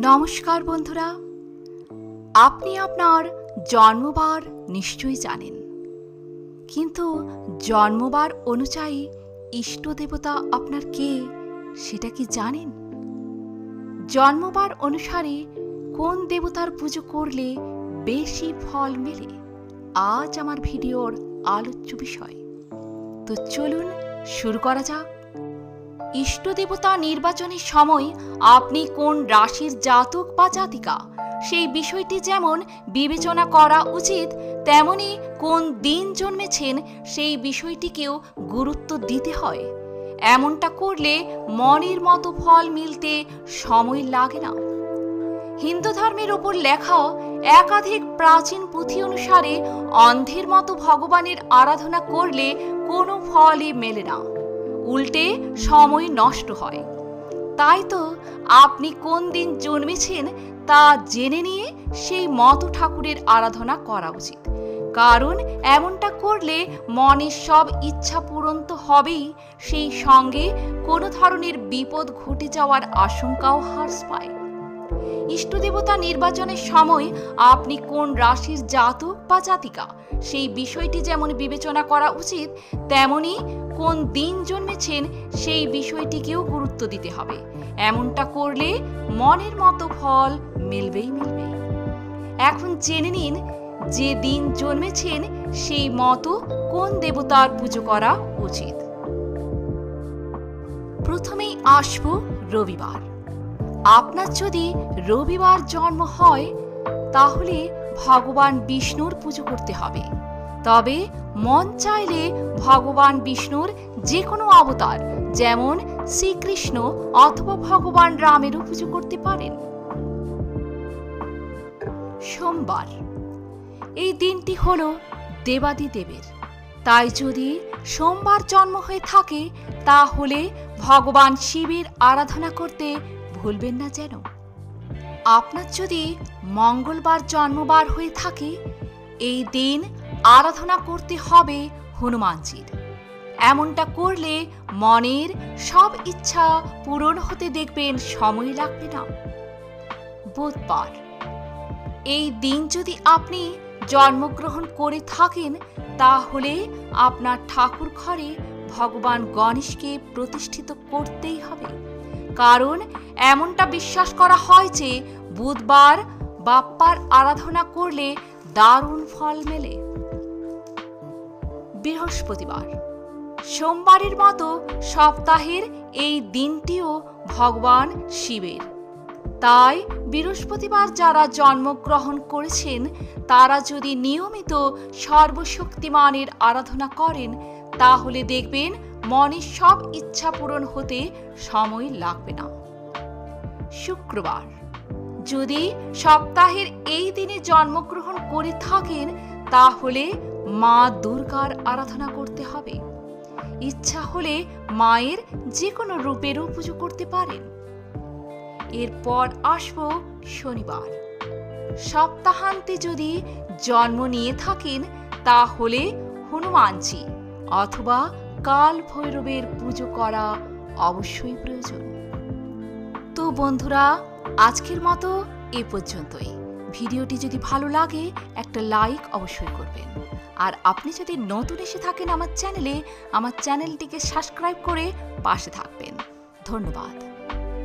নমস্কার বন্ধুরা, আপনি আপনার জন্মবার নিশ্চয়ই জানেন, কিন্তু জন্মবার অনুযায়ী ইষ্ট দেবতা আপনার কে সেটা কি জানেন? জন্মবার অনুসারে কোন দেবতার পুজো করলে বেশি ফল মেলে আজ আমার ভিডিওর আলোচ্য বিষয়। তো চলুন শুরু করা যাক। ইষ্ট দেবতা নির্বাচনের সময় আপনি কোন রাশির জাতক বা জাতিকা সেই বিষয়টি যেমন বিবেচনা করা উচিত, তেমনি কোন দিন জন্মেছেন সেই বিষয়টিকেও গুরুত্ব দিতে হয়। এমনটা করলে মনের মতো ফল মিলতে সময় লাগে না। হিন্দু ধর্মের উপর লেখা একাধিক প্রাচীন পুঁথি অনুসারে অন্ধের মতো ভগবানের আরাধনা করলে কোনো ফলই মেলে না, উল্টে সময় নষ্ট হয়। তাই তো আপনি কোন দিন জন্মেছেন তা জেনে নিয়ে সেই মতো ঠাকুরের আরাধনা করা উচিত, কারণ এমনটা করলে মনের সব ইচ্ছা পূরণ তো হবেই, সেই সঙ্গে কোনো ধরনের বিপদ ঘটে যাওয়ার আশঙ্কাও হ্রাস পায়। ইষ্টদেবতা নির্বাচনের সময় আপনি কোন রাশির জাতক বা জাতিকা সেই বিষয়টি যেমন বিবেচনা করা উচিত, তেমনি কোন দিন জন্মেছেন সেই বিষয়টিকেও গুরুত্ব দিতে হবে। এমনটা করলে মনের মতো ফল মিলবেই। এখন জেনে নিন যে দিন জন্মেছেন সেই মতো কোন দেবতার পুজো করা উচিত। প্রথমেই আসব রবিবার। আপনার যদি রবিবার জন্ম হয় তাহলে ভগবান বিষ্ণুর পুজো করতে হবে। তবে মন চাইলে ভগবান বিষ্ণুর যে কোনো অবতার, যেমন শ্রীকৃষ্ণ অথবা ভগবান রামেরও পুজো করতে পারেন। সোমবার, এই দিনটি হল দেবাদিদেবের, তাই যদি সোমবার জন্ম হয়ে থাকে তাহলে ভগবান শিবের আরাধনা করতে ভুলবেন না যেন। আপনার যদি মঙ্গলবার জন্মবার হয়ে থাকে এই দিন আরাধনা করতে হবে হনুমানজির। এমনটা করলে মনের সব ইচ্ছা পূরণ হতে দেখবেন সময় লাগবে না। বুধবার, এই দিন যদি আপনি জন্মগ্রহণ করে থাকেন তাহলে আপনার ঠাকুর ঘরে ভগবান গণেশকে প্রতিষ্ঠিত করতেই হবে, কারণ এমনটা বিশ্বাস করা হয় যে বুধবার বাপ্পার আরাধনা করলে দারুণ ফল মেলে। বৃহস্পতিবার, সোমবারের মতো সপ্তাহের এই দিনটিও ভগবান শিবের, তাই বৃহস্পতিবার যারা জন্মগ্রহণ করেছেন তারা যদি নিয়মিত সর্বশক্তিমানের আরাধনা করেন তাহলে দেখবেন মনের সব ইচ্ছা পূরণ হতে সময় লাগবে না। শুক্রবার, যদি সপ্তাহের এই দিনে জন্মগ্রহণ করে থাকেন তাহলে মা দুর্গার আরাধনা করতে হবে। ইচ্ছা হলে মায়ের যে কোনো রূপেরও পুজো করতে পারেন। এরপর আসব শনিবার। সপ্তাহান্তে যদি জন্ম নিয়ে থাকেন তাহলে হনুমানজি অথবা কাল ভৈরবের পুজো করা অবশ্যই প্রয়োজন। তো বন্ধুরা, আজকের মতো এ পর্যন্তই। ভিডিওটি যদি ভালো লাগে একটা লাইক অবশ্যই করবেন, আর আপনি যদি নতুন এসে থাকেন আমার চ্যানেলটিকে সাবস্ক্রাইব করে পাশে থাকবেন। ধন্যবাদ।